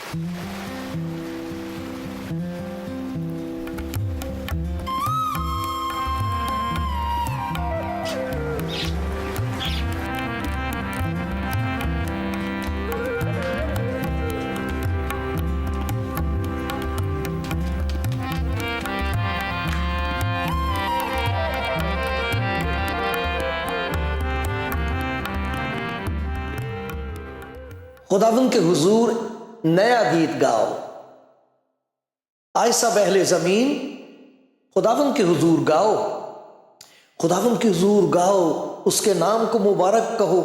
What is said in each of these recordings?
خداوند کے حضور نیا گیت گاؤ، آئے سب اہل زمین خداوند کے حضور گاؤ، خداوند کے حضور گاؤ، اس کے نام کو مبارک کہو،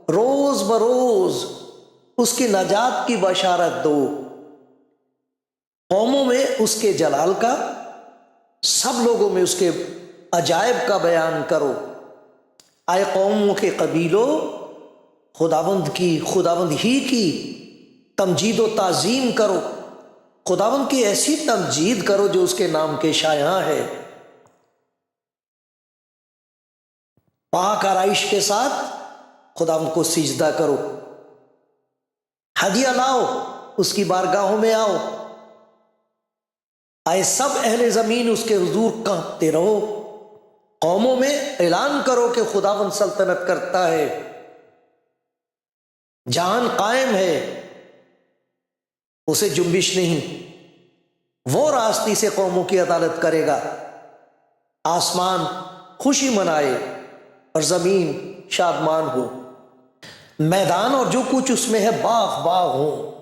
روز بروز اس کی نجات کی بشارت دو، قوموں میں اس کے جلال کا، سب لوگوں میں اس کے عجائب کا بیان کرو۔ آئے قوموں کے قبیلوں، خداوند ہی کی تمجید و تعظیم کرو، خداوند کی ایسی تمجید کرو جو اس کے نام کے شایعہ ہے۔ پاک آرائش کے ساتھ خداوند کو سجدہ کرو، ہدیہ لاؤ، اس کی بارگاہوں میں آؤ۔ آئے سب اہل زمین اس کے حضور کانپتے رہو، قوموں میں اعلان کرو کہ خداوند سلطنت کرتا ہے، جہان قائم ہے، اسے جنبش نہیں، وہ راستی سے قوموں کی عدالت کرے گا۔ آسمان خوشی منائے اور زمین شادمان ہو، میدان اور جو کچھ اس میں ہے باغ باغ ہوں،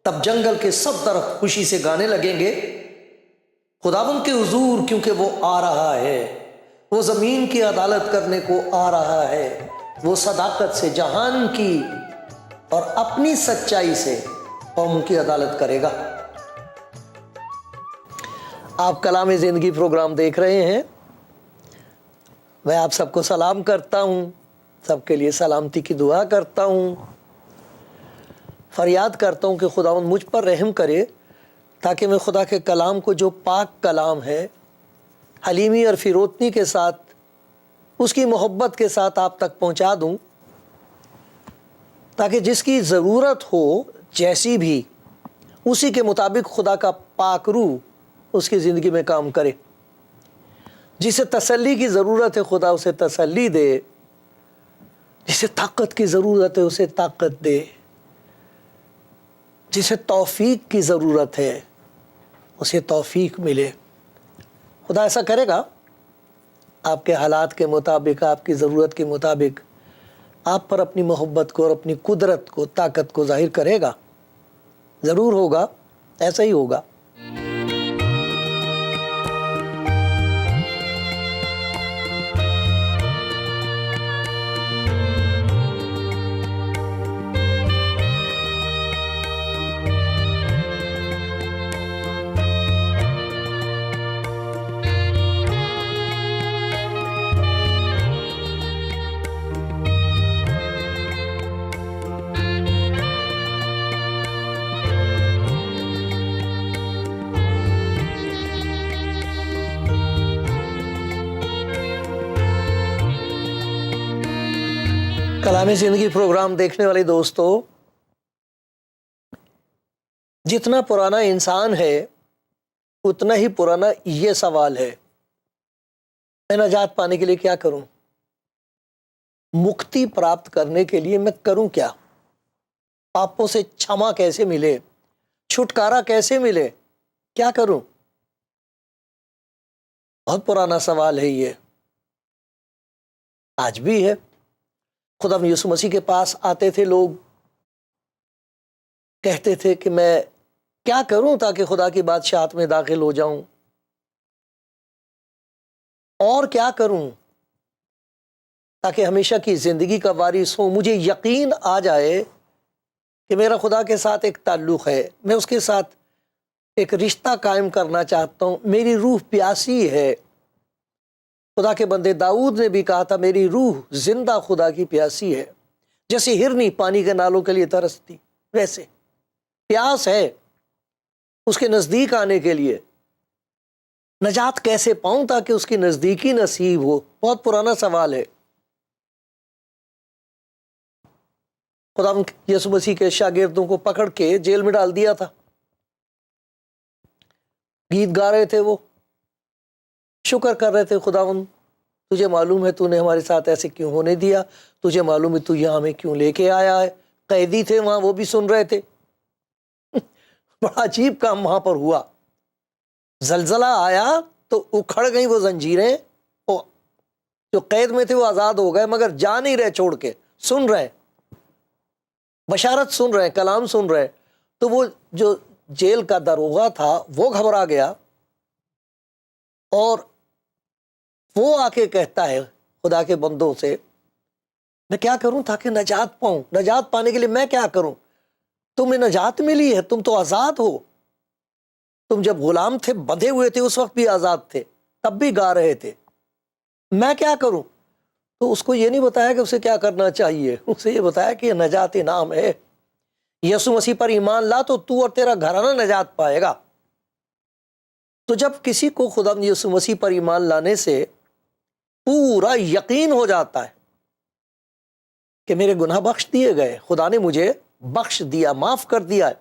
تب جنگل کے سب طرف خوشی سے گانے لگیں گے خداوند کے حضور، کیونکہ وہ آ رہا ہے، وہ زمین کی عدالت کرنے کو آ رہا ہے، وہ صداقت سے جہان کی اور اپنی سچائی سے قوموں کی عدالت کرے گا۔ آپ کلام زندگی پروگرام دیکھ رہے ہیں، میں آپ سب کو سلام کرتا ہوں، سب کے لیے سلامتی کی دعا کرتا ہوں، فریاد کرتا ہوں کہ خداوند مجھ پر رحم کرے تاکہ میں خدا کے کلام کو، جو پاک کلام ہے، حلیمی اور فروتنی کے ساتھ، اس کی محبت کے ساتھ آپ تک پہنچا دوں، تاکہ جس کی ضرورت ہو جیسی بھی، اسی کے مطابق خدا کا پاک روح اس کی زندگی میں کام کرے۔ جسے تسلی کی ضرورت ہے خدا اسے تسلی دے، جسے طاقت کی ضرورت ہے اسے طاقت دے، جسے توفیق کی ضرورت ہے اسے توفیق ملے۔ خدا ایسا کرے گا، آپ کے حالات کے مطابق، آپ کی ضرورت کے مطابق آپ پر اپنی محبت کو اور اپنی قدرت کو، طاقت کو ظاہر کرے گا، ضرور ہوگا، ایسا ہی ہوگا۔ کلام زندگی پروگرام دیکھنے والے دوستو، جتنا پرانا انسان ہے اتنا ہی پرانا یہ سوال ہے، میں نجات پانے کے لیے کیا کروں؟ مکتی پراپت کرنے کے لیے میں کروں کیا؟ پاپوں سے چھما کیسے ملے؟ چھٹکارا کیسے ملے؟ کیا کروں؟ بہت پرانا سوال ہے یہ، آج بھی ہے۔ خدا یسوع مسیح کے پاس آتے تھے لوگ، کہتے تھے کہ میں کیا کروں تاکہ خدا کی بادشاہت میں داخل ہو جاؤں، اور کیا کروں تاکہ ہمیشہ کی زندگی کا وارث ہوں، مجھے یقین آ جائے کہ میرا خدا کے ساتھ ایک تعلق ہے، میں اس کے ساتھ ایک رشتہ قائم کرنا چاہتا ہوں، میری روح پیاسی ہے۔ خدا کے بندے داؤد نے بھی کہا تھا، میری روح زندہ خدا کی پیاسی ہے، جیسے ہرنی پانی کے نالوں کے لیے ترستی، ویسے پیاس ہے اس کے نزدیک آنے کے لیے۔ نجات کیسے پاؤں تاکہ اس کی نزدیکی نصیب ہو؟ بہت پرانا سوال ہے۔ خدا یسوع مسیح کے شاگردوں کو پکڑ کے جیل میں ڈال دیا تھا، گیت گا رہے تھے، وہ شکر کر رہے تھے، خداوند تجھے معلوم ہے تو نے ہمارے ساتھ ایسے کیوں ہونے دیا، تجھے معلوم ہے تو یہاں ہمیں کیوں لے کے آیا ہے۔ قیدی تھے وہاں، وہ بھی سن رہے تھے۔ بڑا عجیب کام وہاں پر ہوا، زلزلہ آیا تو اکھڑ گئی وہ زنجیریں، جو قید میں تھے وہ آزاد ہو گئے، مگر جا نہیں رہے چھوڑ کے، سن رہے، بشارت سن رہے، کلام سن رہے۔ تو وہ جو جیل کا داروغہ تھا وہ گھبرا گیا، اور وہ آ کے کہتا ہے خدا کے بندوں سے، میں کیا کروں تاکہ نجات پاؤں؟ نجات پانے کے لیے میں کیا کروں؟ تمہیں نجات ملی ہے، تم تو آزاد ہو، تم جب غلام تھے، بندھے ہوئے تھے، اس وقت بھی آزاد تھے، تب بھی گا رہے تھے، میں کیا کروں؟ تو اس کو یہ نہیں بتایا کہ اسے کیا کرنا چاہیے، اسے یہ بتایا کہ یہ نجات انعام ہے، یسوع مسیح پر ایمان لا تو تو اور تیرا گھرانہ نجات پائے گا۔ تو جب کسی کو خدا یسوع مسیح پر ایمان لانے سے پورا یقین ہو جاتا ہے کہ میرے گناہ بخش دیے گئے، خدا نے مجھے بخش دیا، معاف کر دیا ہے،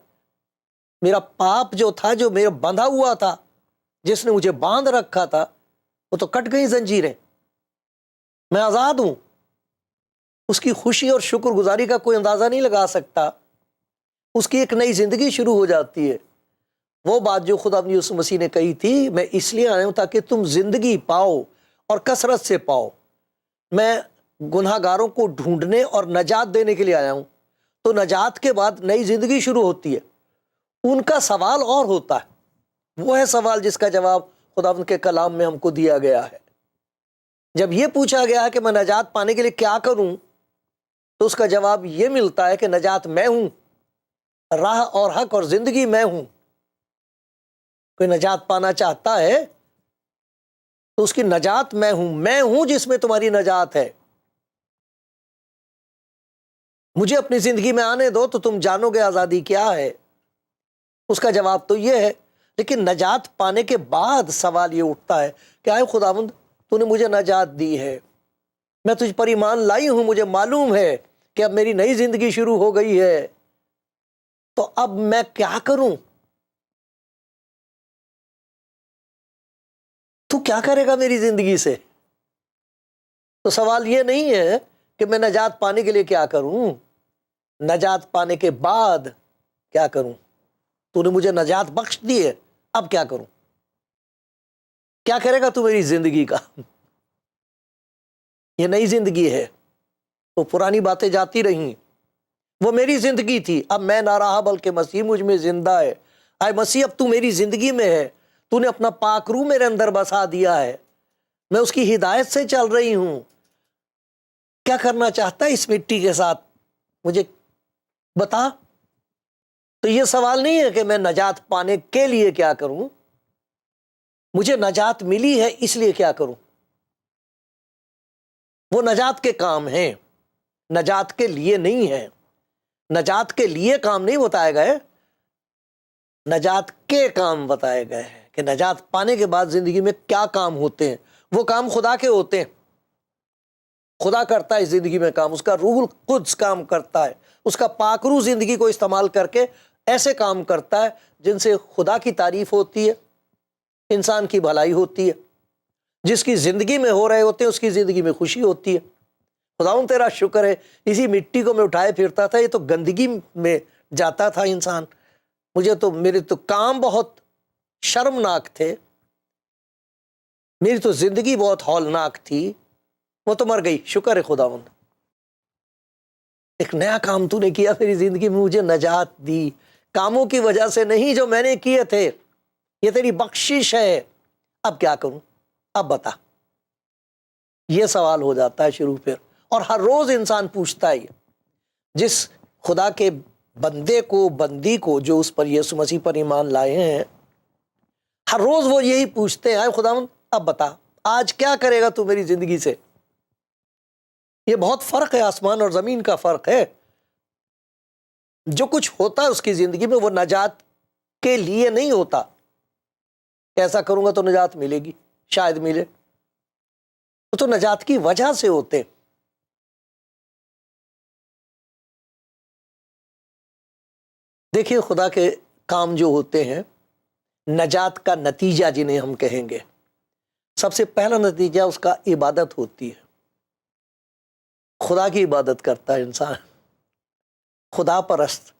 میرا پاپ جو تھا، جو میرا بندھا ہوا تھا، جس نے مجھے باندھ رکھا تھا، وہ تو کٹ گئی زنجیریں، میں آزاد ہوں۔ اس کی خوشی اور شکر گزاری کا کوئی اندازہ نہیں لگا سکتا، اس کی ایک نئی زندگی شروع ہو جاتی ہے۔ وہ بات جو خدا یسوع مسیح نے کہی تھی، میں اس لیے آیا ہوں تاکہ تم زندگی پاؤ اور کثرت سے پاؤ، میں گناہ گاروں کو ڈھونڈنے اور نجات دینے کے لیے آیا ہوں۔ تو نجات کے بعد نئی زندگی شروع ہوتی ہے۔ ان کا سوال اور ہوتا ہے، وہ ہے سوال جس کا جواب خدا کے کلام میں ہم کو دیا گیا ہے۔ جب یہ پوچھا گیا ہے کہ میں نجات پانے کے لیے کیا کروں، تو اس کا جواب یہ ملتا ہے کہ نجات میں ہوں، راہ اور حق اور زندگی میں ہوں۔ کوئی نجات پانا چاہتا ہے تو اس کی نجات میں ہوں جس میں تمہاری نجات ہے۔ مجھے اپنی زندگی میں آنے دو تو تم جانو گے آزادی کیا ہے۔ اس کا جواب تو یہ ہے، لیکن نجات پانے کے بعد سوال یہ اٹھتا ہے کہ آئے خداوند تو نے مجھے نجات دی ہے، میں تجھ پر ایمان لائی ہوں، مجھے معلوم ہے کہ اب میری نئی زندگی شروع ہو گئی ہے، تو اب میں کیا کروں؟ تو کیا کرے گا میری زندگی سے؟ تو سوال یہ نہیں ہے کہ میں نجات پانے کے لیے کیا کروں، نجات پانے کے بعد کیا کروں؟ تو نے مجھے نجات بخش دی ہے، اب کیا کروں؟ کیا کرے گا تو میری زندگی کا؟ یہ نئی زندگی ہے، تو پرانی باتیں جاتی رہیں، وہ میری زندگی تھی، اب میں نہ رہا بلکہ مسیح مجھ میں زندہ ہے۔ اے مسیح اب تو میری زندگی میں ہے، تو نے اپنا پاک روح میرے اندر بسا دیا ہے، میں اس کی ہدایت سے چل رہی ہوں۔ کیا کرنا چاہتا ہے اس مٹی کے ساتھ مجھے بتا۔ تو یہ سوال نہیں ہے کہ میں نجات پانے کے لیے کیا کروں، مجھے نجات ملی ہے اس لیے کیا کروں۔ وہ نجات کے کام ہیں، نجات کے لیے نہیں ہے، نجات کے لیے کام نہیں بتائے گئے، نجات کے کام بتائے گئے ہیں کہ نجات پانے کے بعد زندگی میں کیا کام ہوتے ہیں۔ وہ کام خدا کے ہوتے ہیں، خدا کرتا ہے زندگی میں کام، اس کا روح القدس کام کرتا ہے، اس کا پاک روح زندگی کو استعمال کر کے ایسے کام کرتا ہے جن سے خدا کی تعریف ہوتی ہے، انسان کی بھلائی ہوتی ہے۔ جس کی زندگی میں ہو رہے ہوتے ہیں اس کی زندگی میں خوشی ہوتی ہے۔ خداوند تیرا شکر ہے، اسی مٹی کو میں اٹھائے پھرتا تھا، یہ تو گندگی میں جاتا تھا انسان، میرے تو کام بہت شرمناک تھے، میری تو زندگی بہت ہولناک تھی، وہ تو مر گئی، شکر ہے خداوند، ایک نیا کام تو نے کیا میری زندگی میں، مجھے نجات دی، کاموں کی وجہ سے نہیں جو میں نے کیے تھے، یہ تیری بخشش ہے، اب کیا کروں، اب بتا۔ یہ سوال ہو جاتا ہے شروع پھر، اور ہر روز انسان پوچھتا ہے، جس خدا کے بندے کو، بندی کو جو اس پر یسوع مسیح پر ایمان لائے ہیں، ہر روز وہ یہی پوچھتے ہیں، اے خداوند اب بتا، آج کیا کرے گا تو میری زندگی سے۔ یہ بہت فرق ہے، آسمان اور زمین کا فرق ہے۔ جو کچھ ہوتا ہے اس کی زندگی میں وہ نجات کے لیے نہیں ہوتا، ایسا کروں گا تو نجات ملے گی، شاید ملے، وہ تو نجات کی وجہ سے ہوتے۔ دیکھیے خدا کے کام جو ہوتے ہیں، نجات کا نتیجہ جنہیں ہم کہیں گے، سب سے پہلا نتیجہ اس کا عبادت ہوتی ہے۔ خدا کی عبادت کرتا ہے انسان، خدا پرست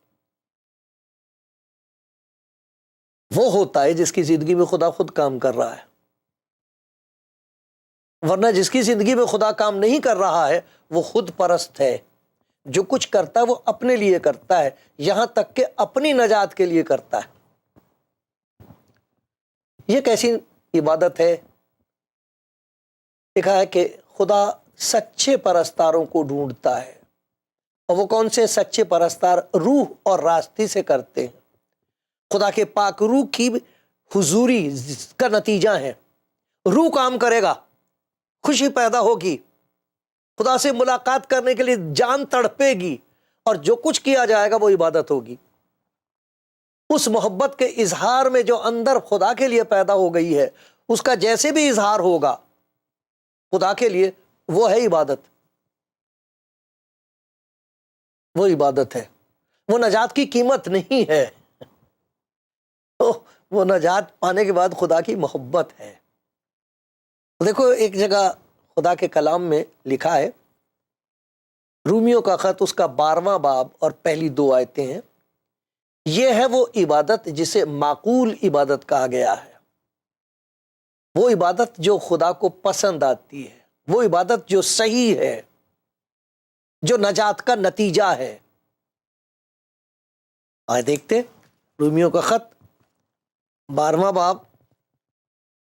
وہ ہوتا ہے جس کی زندگی میں خدا خود کام کر رہا ہے، ورنہ جس کی زندگی میں خدا کام نہیں کر رہا ہے وہ خود پرست ہے۔ جو کچھ کرتا ہے وہ اپنے لیے کرتا ہے، یہاں تک کہ اپنی نجات کے لیے کرتا ہے۔ یہ کیسی عبادت ہے؟ لکھا ہے کہ خدا سچے پرستاروں کو ڈھونڈتا ہے، اور وہ کون سے سچے پرستار؟ روح اور راستی سے کرتے ہیں۔ خدا کے پاک روح کی حضوری کا نتیجہ ہے۔ روح کام کرے گا، خوشی پیدا ہوگی، خدا سے ملاقات کرنے کے لیے جان تڑپے گی، اور جو کچھ کیا جائے گا وہ عبادت ہوگی۔ اس محبت کے اظہار میں جو اندر خدا کے لیے پیدا ہو گئی ہے، اس کا جیسے بھی اظہار ہوگا خدا کے لیے، وہ ہے عبادت، وہ عبادت ہے۔ وہ نجات کی قیمت نہیں ہے، وہ نجات پانے کے بعد خدا کی محبت ہے۔ دیکھو ایک جگہ خدا کے کلام میں لکھا ہے، رومیوں کا خط اس کا 12واں باب اور پہلی 2 آیتیں ہیں، یہ ہے وہ عبادت جسے معقول عبادت کہا گیا ہے۔ وہ عبادت جو خدا کو پسند آتی ہے، وہ عبادت جو صحیح ہے، جو نجات کا نتیجہ ہے۔ آئے دیکھتے ہیں رومیوں کا خط 12واں باب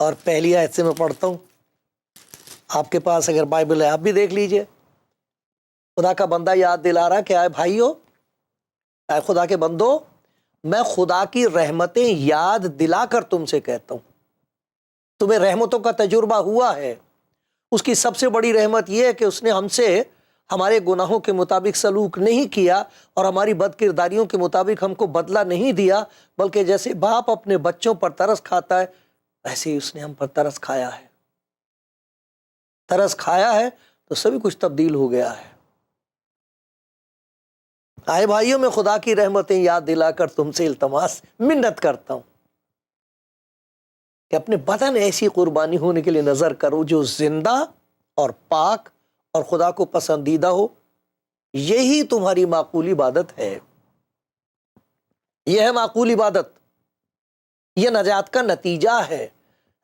اور پہلی آیت سے میں پڑھتا ہوں۔ آپ کے پاس اگر بائبل ہے آپ بھی دیکھ لیجئے۔ خدا کا بندہ یاد دلا رہا کہ آئے بھائیو، اے خدا کے بندو، میں خدا کی رحمتیں یاد دلا کر تم سے کہتا ہوں، تمہیں رحمتوں کا تجربہ ہوا ہے۔ اس کی سب سے بڑی رحمت یہ ہے کہ اس نے ہم سے ہمارے گناہوں کے مطابق سلوک نہیں کیا، اور ہماری بد کرداریوں کے مطابق ہم کو بدلہ نہیں دیا، بلکہ جیسے باپ اپنے بچوں پر ترس کھاتا ہے ایسے ہی اس نے ہم پر ترس کھایا ہے۔ ترس کھایا ہے تو سبھی کچھ تبدیل ہو گیا ہے۔ آئے بھائیوں، میں خدا کی رحمتیں یاد دلا کر تم سے التماس منت کرتا ہوں کہ اپنے بدن ایسی قربانی ہونے کے لیے نظر کرو جو زندہ اور پاک اور خدا کو پسندیدہ ہو، یہی تمہاری معقول عبادت ہے۔ یہ ہے معقول عبادت، یہ نجات کا نتیجہ ہے،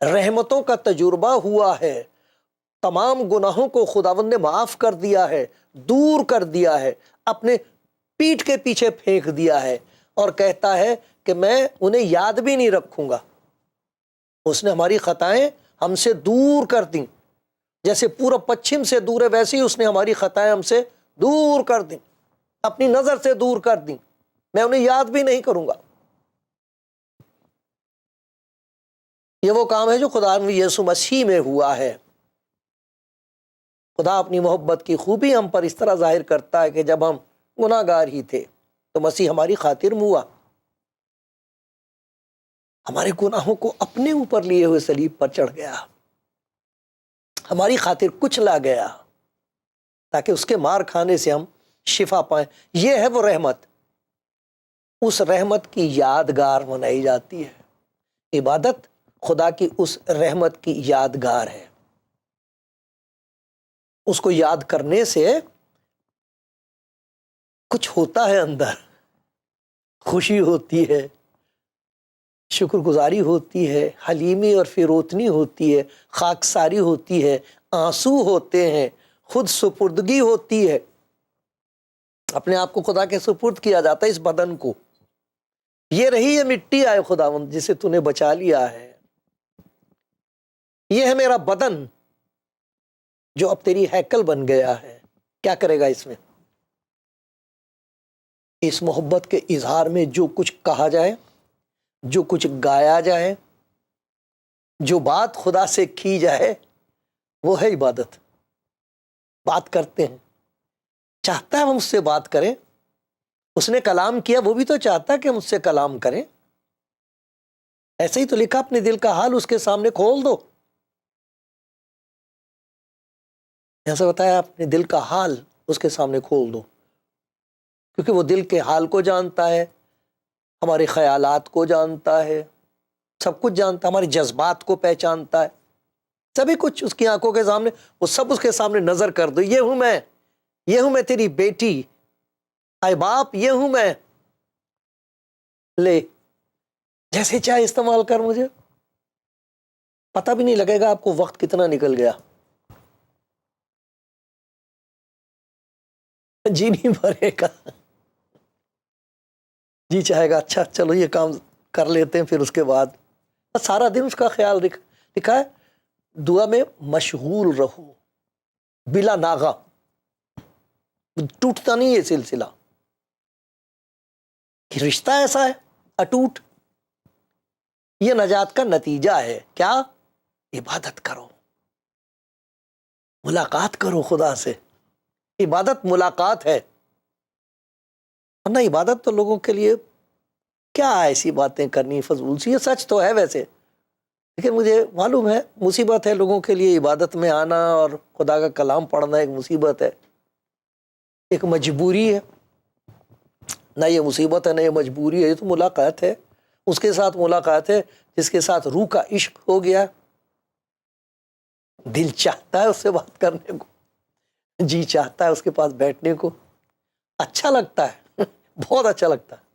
رحمتوں کا تجربہ ہوا ہے، تمام گناہوں کو خداوند نے معاف کر دیا ہے، دور کر دیا ہے، اپنے پیٹھ کے پیچھے پھینک دیا ہے، اور کہتا ہے کہ میں انہیں یاد بھی نہیں رکھوں گا۔ اس نے ہماری خطائیں ہم سے دور کر دیں، جیسے پورب پچھم سے دور ہے ویسے ہی اس نے ہماری خطائیں ہم سے دور کر دیں، اپنی نظر سے دور کر دیں، میں انہیں یاد بھی نہیں کروں گا۔ یہ وہ کام ہے جو خدا یسوع مسیح میں ہوا ہے۔ خدا اپنی محبت کی خوبی ہم پر اس طرح ظاہر کرتا ہے کہ جب ہم گناہ گار ہی تھے تو مسیح ہماری خاطر ہوا، ہمارے گناہوں کو اپنے اوپر لیے ہوئے صلیب پر چڑھ گیا، ہماری خاطر کچلا گیا تاکہ اس کے مار کھانے سے ہم شفا پائیں۔ یہ ہے وہ رحمت، اس رحمت کی یادگار منائی جاتی ہے۔ عبادت خدا کی اس رحمت کی یادگار ہے۔ اس کو یاد کرنے سے کچھ ہوتا ہے، اندر خوشی ہوتی ہے، شکر گزاری ہوتی ہے، حلیمی اور فروتنی ہوتی ہے، خاکساری ہوتی ہے، آنسو ہوتے ہیں، خود سپردگی ہوتی ہے، اپنے آپ کو خدا کے سپرد کیا جاتا ہے۔ اس بدن کو، یہ رہی ہے مٹی آئے خداوند جسے تو نے بچا لیا ہے، یہ ہے میرا بدن جو اب تیری ہیکل بن گیا ہے۔ کیا کرے گا اس میں؟ اس محبت کے اظہار میں جو کچھ کہا جائے، جو کچھ گایا جائے، جو بات خدا سے کی جائے، وہ ہے عبادت۔ بات کرتے ہیں، چاہتا ہے ہم اس سے بات کریں، اس نے کلام کیا، وہ بھی تو چاہتا ہے کہ ہم اس سے کلام کریں۔ ایسے ہی تو لکھا، اپنے دل کا حال اس کے سامنے کھول دو۔ ایسا بتایا، اپنے دل کا حال اس کے سامنے کھول دو، کیونکہ وہ دل کے حال کو جانتا ہے، ہمارے خیالات کو جانتا ہے، سب کچھ جانتا ہے، ہمارے جذبات کو پہچانتا ہے، سبھی کچھ اس کی آنکھوں کے سامنے، وہ سب اس کے سامنے نظر کر دو، یہ ہوں میں تیری بیٹی، اے باپ یہ ہوں میں، لے جیسے چاہے استعمال کر، مجھے پتہ بھی نہیں لگے گا آپ کو وقت کتنا نکل گیا، جی نہیں بھرے گا، جی چاہے گا اچھا چلو یہ کام کر لیتے ہیں، پھر اس کے بعد سارا دن اس کا خیال لکھا ہے، دعا میں مشغول رہو بلا ناغہ، ٹوٹتا نہیں یہ سلسلہ، یہ رشتہ ایسا ہے اٹوٹ، یہ نجات کا نتیجہ ہے، کیا؟ عبادت کرو، ملاقات کرو خدا سے، عبادت ملاقات ہے، ورنہ عبادت تو لوگوں کے لیے کیا ایسی باتیں کرنی فضول سی، یہ سچ تو ہے ویسے، لیکن مجھے معلوم ہے مصیبت ہے لوگوں کے لیے عبادت میں آنا اور خدا کا کلام پڑھنا، ایک مصیبت ہے، ایک مجبوری ہے، نہ یہ مصیبت ہے نہ یہ مجبوری ہے، یہ تو ملاقات ہے، اس کے ساتھ ملاقات ہے جس کے ساتھ روح کا عشق ہو گیا، دل چاہتا ہے اس سے بات کرنے کو، جی چاہتا ہے اس کے پاس بیٹھنے کو، اچھا لگتا ہے بہت اچھا لگتا ہے،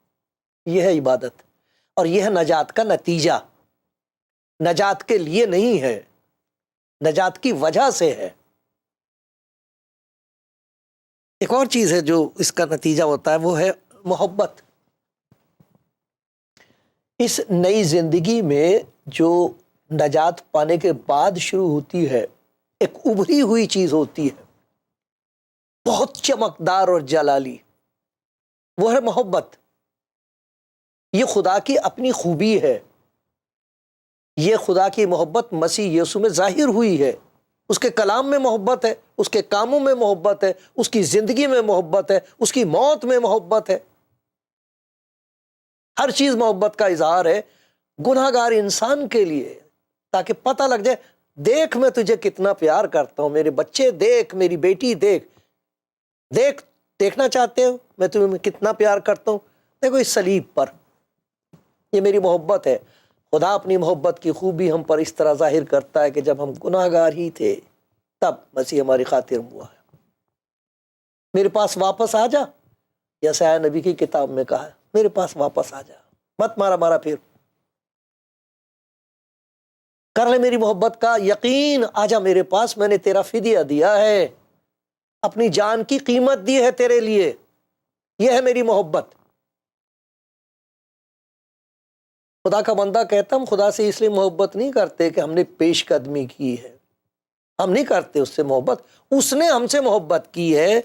یہ ہے عبادت، اور یہ ہے نجات کا نتیجہ، نجات کے لیے نہیں ہے، نجات کی وجہ سے ہے۔ ایک اور چیز ہے جو اس کا نتیجہ ہوتا ہے، وہ ہے محبت۔ اس نئی زندگی میں جو نجات پانے کے بعد شروع ہوتی ہے، ایک ابھری ہوئی چیز ہوتی ہے، بہت چمکدار اور جلالی، وہ ہے محبت۔ یہ خدا کی اپنی خوبی ہے، یہ خدا کی محبت مسیح یسوع میں ظاہر ہوئی ہے، اس کے کلام میں محبت ہے، اس کے کاموں میں محبت ہے، اس کی زندگی میں محبت ہے، اس کی موت میں محبت ہے، ہر چیز محبت کا اظہار ہے گناہگار انسان کے لیے، تاکہ پتہ لگ جائے، دیکھ میں تجھے کتنا پیار کرتا ہوں، میرے بچے دیکھ، میری بیٹی دیکھنا چاہتے ہو میں تمہیں کتنا پیار کرتا ہوں، دیکھو اس صلیب پر، یہ میری محبت ہے۔ خدا اپنی محبت کی خوبی ہم پر اس طرح ظاہر کرتا ہے کہ جب ہم گناہگار ہی تھے تب مسیح ہماری خاطر ہوا ہے۔ میرے پاس واپس آ جا، یسعیاہ نبی کی کتاب میں کہا ہے، میرے پاس واپس آ جا، مت مارا پھر، کر لے میری محبت کا یقین، آ جا میرے پاس، میں نے تیرا فدیہ دیا ہے، اپنی جان کی قیمت دی ہے تیرے لیے، یہ ہے میری محبت۔ خدا کا بندہ کہتا ہم خدا سے اس لیے محبت نہیں کرتے کہ ہم نے پیش قدمی کی ہے، ہم نہیں کرتے اس سے محبت، اس نے ہم سے محبت کی ہے،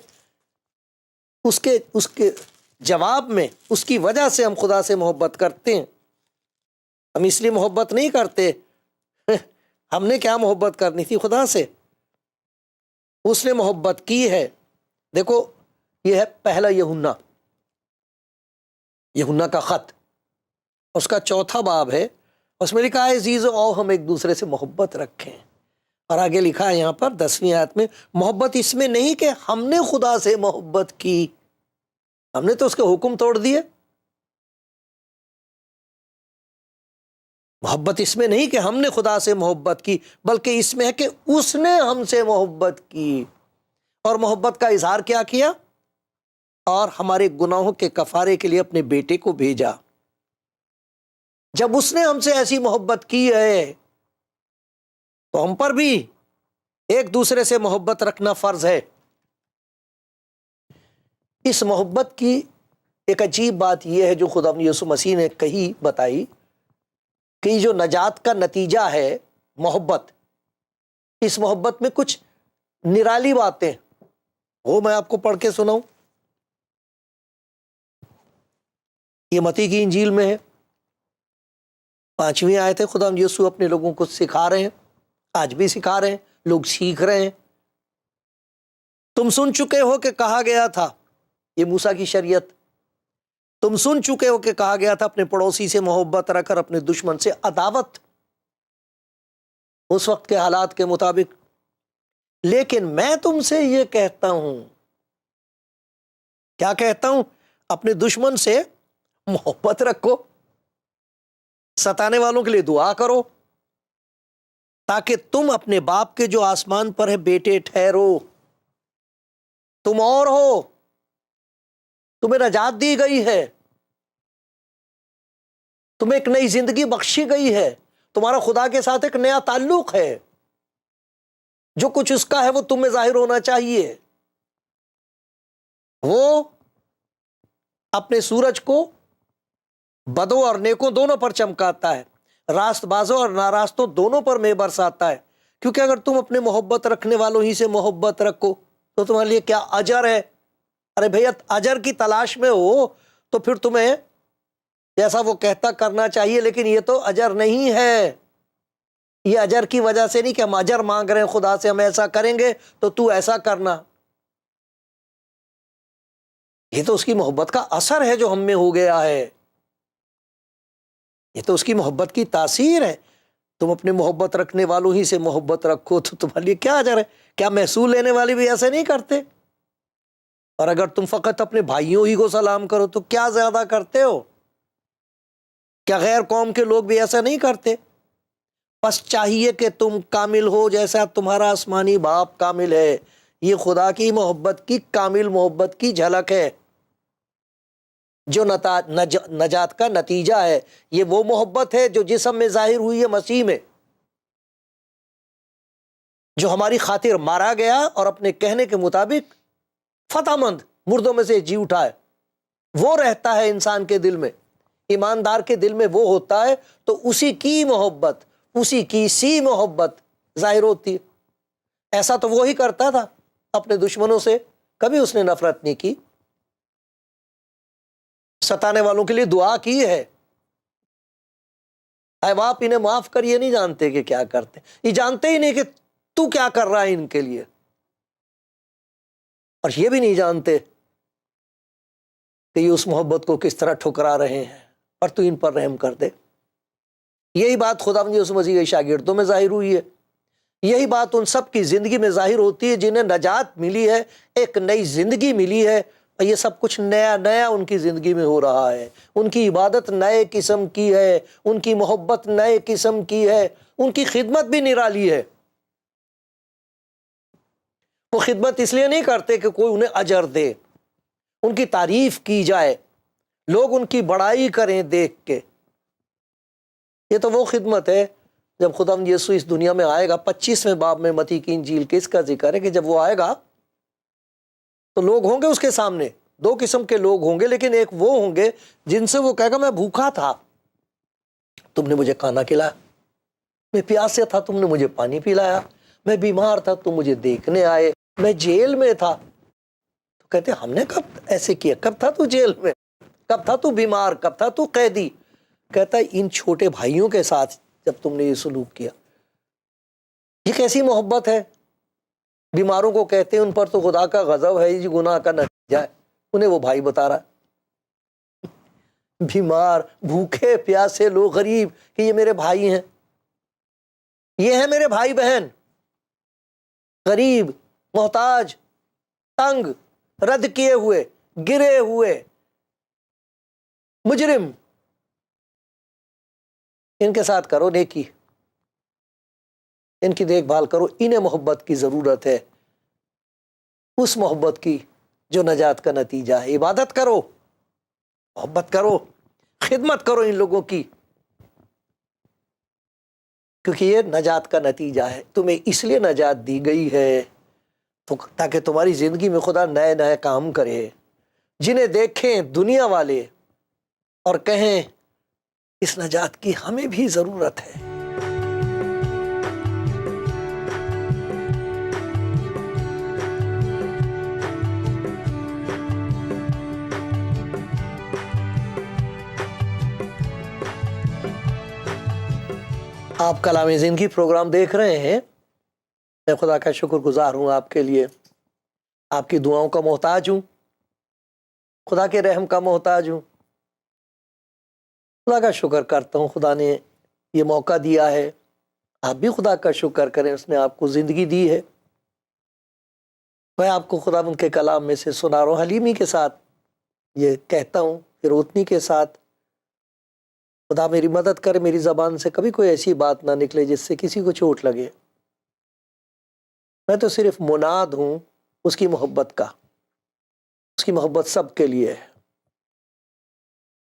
اس کے جواب میں، اس کی وجہ سے ہم خدا سے محبت کرتے ہیں، ہم اس لیے محبت نہیں کرتے، ہم نے کیا محبت کرنی تھی خدا سے، اس نے محبت کی ہے۔ دیکھو یہ ہے پہلا یوحنا کا خط، اس کا 4 باب ہے، اس میں لکھا ہے عزیزو آؤ ہم ایک دوسرے سے محبت رکھیں، اور آگے لکھا ہے یہاں پر 10ویں آیت میں، محبت اس میں نہیں کہ ہم نے خدا سے محبت کی، ہم نے تو اس کے حکم توڑ دیے، محبت اس میں نہیں کہ ہم نے خدا سے محبت کی، بلکہ اس میں ہے کہ اس نے ہم سے محبت کی، اور محبت کا اظہار کیا کیا؟ اور ہمارے گناہوں کے کفارے کے لیے اپنے بیٹے کو بھیجا۔ جب اس نے ہم سے ایسی محبت کی ہے تو ہم پر بھی ایک دوسرے سے محبت رکھنا فرض ہے۔ اس محبت کی ایک عجیب بات یہ ہے جو خدا یسوع مسیح نے کہی بتائی، کہ یہ جو نجات کا نتیجہ ہے محبت، اس محبت میں کچھ نرالی باتیں، وہ میں آپ کو پڑھ کے سناؤں۔ یہ متی کی انجیل میں ہے، 5ویں آیت ہے، خدا یسوع اپنے لوگوں کو سکھا رہے ہیں، آج بھی سکھا رہے ہیں، لوگ سیکھ رہے ہیں۔ تم سن چکے ہو کہ کہا گیا تھا، یہ موسیٰ کی شریعت، تم سن چکے ہو کہ کہا گیا تھا اپنے پڑوسی سے محبت رکھ کر اپنے دشمن سے عداوت، اس وقت کے حالات کے مطابق، لیکن میں تم سے یہ کہتا ہوں، کیا کہتا ہوں؟ اپنے دشمن سے محبت رکھو، ستانے والوں کے لیے دعا کرو، تاکہ تم اپنے باپ کے جو آسمان پر ہے بیٹے ٹھہرو، تم اور ہو، تمہیں نجات دی گئی ہے، تمہیں ایک نئی زندگی بخشی گئی ہے، تمہارا خدا کے ساتھ ایک نیا تعلق ہے، جو کچھ اس کا ہے وہ تم میں ظاہر ہونا چاہیے۔ وہ اپنے سورج کو بدوں اور نیکوں دونوں پر چمکاتا ہے، راست بازوں اور ناراستوں دونوں پر مے برساتا ہے، کیونکہ اگر تم اپنے محبت رکھنے والوں ہی سے محبت رکھو تو تمہارے لیے کیا اجر ہے؟ ارے بھیا، اجر کی تلاش میں ہو تو پھر تمہیں جیسا وہ کہتا کرنا چاہیے، لیکن یہ تو اجر نہیں ہے۔ یہ اجر کی وجہ سے نہیں کہ ہم اجر مانگ رہے ہیں خدا سے، ہم ایسا کریں گے تو تو ایسا کرنا۔ یہ تو اس کی محبت کا اثر ہے جو ہم میں ہو گیا ہے، یہ تو اس کی محبت کی تاثیر ہے۔ تم اپنے محبت رکھنے والوں ہی سے محبت رکھو تو تمہارے لیے کیا اجر ہے؟ کیا محصول لینے والے بھی ایسے نہیں کرتے؟ اور اگر تم فقط اپنے بھائیوں ہی کو سلام کرو تو کیا زیادہ کرتے ہو؟ کیا غیر قوم کے لوگ بھی ایسا نہیں کرتے؟ بس چاہیے کہ تم کامل ہو جیسا تمہارا آسمانی باپ کامل ہے۔ یہ خدا کی محبت کی کامل محبت کی جھلک ہے جو نجات کا نتیجہ ہے۔ یہ وہ محبت ہے جو جسم میں ظاہر ہوئی ہے مسیح میں، جو ہماری خاطر مارا گیا اور اپنے کہنے کے مطابق فتح مند مردوں میں سے جی اٹھا ہے۔ وہ رہتا ہے انسان کے دل میں، ایماندار کے دل میں وہ ہوتا ہے تو اسی کی محبت، اسی کی سی محبت ظاہر ہوتی ہے۔ ایسا تو وہی کرتا تھا اپنے دشمنوں سے، کبھی اس نے نفرت نہیں کی، ستانے والوں کے لیے دعا کی ہے، اے باپ انہیں معاف کر۔ یہ نہیں جانتے کہ کیا کرتے، یہ جانتے ہی نہیں کہ تو کیا کر رہا ہے ان کے لیے، اور یہ بھی نہیں جانتے کہ یہ اس محبت کو کس طرح ٹھکرا رہے ہیں، اور تو ان پر رحم کر دے۔ یہی بات خداوند یسوع مسیح کے شاگردوں میں ظاہر ہوئی ہے، یہی بات ان سب کی زندگی میں ظاہر ہوتی ہے جنہیں نجات ملی ہے، ایک نئی زندگی ملی ہے، اور یہ سب کچھ نیا نیا ان کی زندگی میں ہو رہا ہے۔ ان کی عبادت نئے قسم کی ہے، ان کی محبت نئے قسم کی ہے، ان کی خدمت بھی نرالی ہے۔ وہ خدمت اس لیے نہیں کرتے کہ کوئی انہیں اجر دے، ان کی تعریف کی جائے، لوگ ان کی بڑائی کریں دیکھ کے۔ یہ تو وہ خدمت ہے جب خداوند یسوع اس دنیا میں آئے گا۔ 25ویں باب میں متی کی انجیل کے اس کا ذکر ہے کہ جب وہ آئے گا تو لوگ ہوں گے اس کے سامنے، دو قسم کے لوگ ہوں گے، لیکن ایک وہ ہوں گے جن سے وہ کہے گا میں بھوکا تھا، تم نے مجھے کھانا کھلایا، میں پیاسے تھا، تم نے مجھے پانی پلایا، میں بیمار تھا، تم مجھے دیکھنے آئے، میں جیل میں تھا۔ تو کہتے ہم نے کب ایسے کیا؟ کب تھا تو جیل میں؟ کب تھا تو بیمار؟ کب تھا تو قیدی؟ کہتا ہے ان چھوٹے بھائیوں کے ساتھ جب تم نے یہ سلوک کیا۔ یہ کیسی محبت ہے؟ بیماروں کو کہتے ہیں ان پر تو خدا کا غضب ہے، یہ گناہ کا نتیجہ ہے، انہیں وہ بھائی بتا رہا ہے۔ بیمار، بھوکے پیاسے لوگ، غریب، کہ یہ میرے بھائی ہیں، یہ ہیں میرے بھائی بہن، غریب، محتاج، تنگ، رد کیے ہوئے، گرے ہوئے، مجرم، ان کے ساتھ کرو نیکی، ان کی دیکھ بھال کرو، انہیں محبت کی ضرورت ہے، اس محبت کی جو نجات کا نتیجہ ہے۔ عبادت کرو، محبت کرو، خدمت کرو ان لوگوں کی، کیونکہ یہ نجات کا نتیجہ ہے۔ تمہیں اس لیے نجات دی گئی ہے تاکہ تمہاری زندگی میں خدا نئے نئے کام کرے، جنہیں دیکھیں دنیا والے اور کہیں اس نجات کی ہمیں بھی ضرورت ہے۔ آپ کلام زندگی پروگرام دیکھ رہے ہیں، میں خدا کا شکر گزار ہوں آپ کے لیے، آپ کی دعاؤں کا محتاج ہوں، خدا کے رحم کا محتاج ہوں۔ خدا کا شکر کرتا ہوں خدا نے یہ موقع دیا ہے، آپ بھی خدا کا شکر کریں، اس نے آپ کو زندگی دی ہے۔ میں آپ کو خدا ان کے کلام میں سے سنا رہا ہوں، حلیمی کے ساتھ یہ کہتا ہوں پھر اتنی کے ساتھ خدا میری مدد کرے میری زبان سے کبھی کوئی ایسی بات نہ نکلے جس سے کسی کو چوٹ لگے. میں تو صرف مناد ہوں اس کی محبت کا. اس کی محبت سب کے لیے ہے.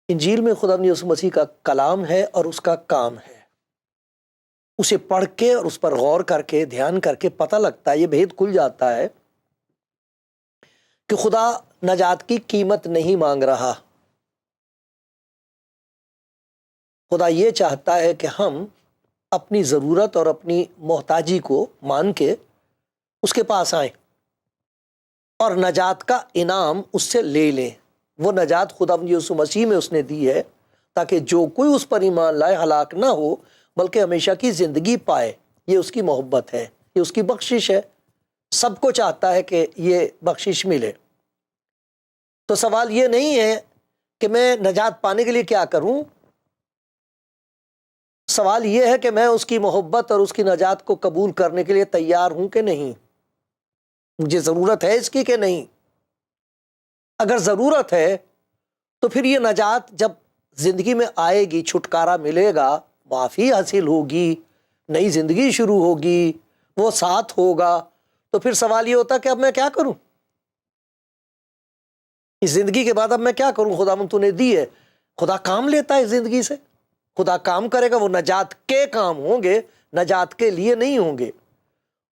انجیل میں خدا یسوع مسیح کا کلام ہے اور اس کا کام ہے. اسے پڑھ کے اور اس پر غور کر کے دھیان کر کے پتہ لگتا ہے، یہ بھید کھل جاتا ہے کہ خدا نجات کی قیمت نہیں مانگ رہا. خدا یہ چاہتا ہے کہ ہم اپنی ضرورت اور اپنی محتاجی کو مان کے اس کے پاس آئیں اور نجات کا انعام اس سے لے لیں. وہ نجات خدا یسوع مسیح میں اس نے دی ہے تاکہ جو کوئی اس پر ایمان لائے ہلاک نہ ہو بلکہ ہمیشہ کی زندگی پائے. یہ اس کی محبت ہے، یہ اس کی بخشش ہے. سب کو چاہتا ہے کہ یہ بخشش ملے. تو سوال یہ نہیں ہے کہ میں نجات پانے کے لیے کیا کروں. سوال یہ ہے کہ میں اس کی محبت اور اس کی نجات کو قبول کرنے کے لیے تیار ہوں کہ نہیں. مجھے ضرورت ہے اس کی کہ نہیں. اگر ضرورت ہے تو پھر یہ نجات جب زندگی میں آئے گی، چھٹکارا ملے گا، معافی حاصل ہوگی، نئی زندگی شروع ہوگی، وہ ساتھ ہوگا، تو پھر سوال یہ ہوتا کہ اب میں کیا کروں. اس زندگی کے بعد اب میں کیا کروں. خدا تو نے دی ہے. خدا کام لیتا ہے زندگی سے. خدا کام کرے گا، وہ نجات کے کام ہوں گے، نجات کے لیے نہیں ہوں گے.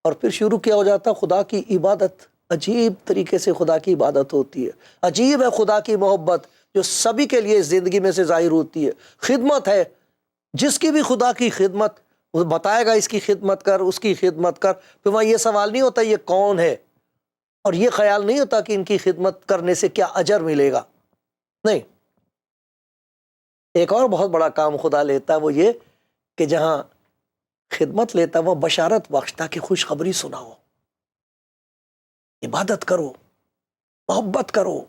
اور پھر شروع کیا ہو جاتا خدا کی عبادت. عجیب طریقے سے خدا کی عبادت ہوتی ہے. عجیب ہے خدا کی محبت جو سبھی کے لیے زندگی میں سے ظاہر ہوتی ہے. خدمت ہے، جس کی بھی خدا کی خدمت وہ بتائے گا اس کی خدمت کر، اس کی خدمت کر. پھر وہاں یہ سوال نہیں ہوتا یہ کون ہے، اور یہ خیال نہیں ہوتا کہ ان کی خدمت کرنے سے کیا اجر ملے گا. نہیں. ایک اور بہت بڑا کام خدا لیتا ہے، وہ یہ کہ جہاں خدمت لیتا وہ بشارت بخشتا کہ خوشخبری سناؤ، عبادت کرو، محبت کرو،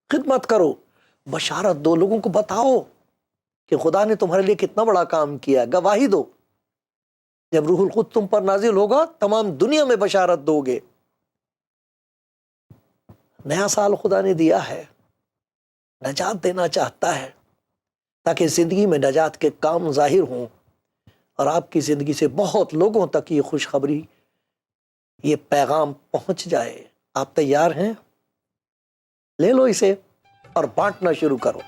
خدمت کرو، بشارت دو، لوگوں کو بتاؤ کہ خدا نے تمہارے لیے کتنا بڑا کام کیا. گواہی دو. جب روح القدس تم پر نازل ہوگا تمام دنیا میں بشارت دو گے. نیا سال خدا نے دیا ہے، نجات دینا چاہتا ہے تاکہ زندگی میں نجات کے کام ظاہر ہوں اور آپ کی زندگی سے بہت لوگوں تک یہ خوشخبری، یہ پیغام پہنچ جائے. آپ تیار ہیں؟ لے لو اسے اور بانٹنا شروع کرو.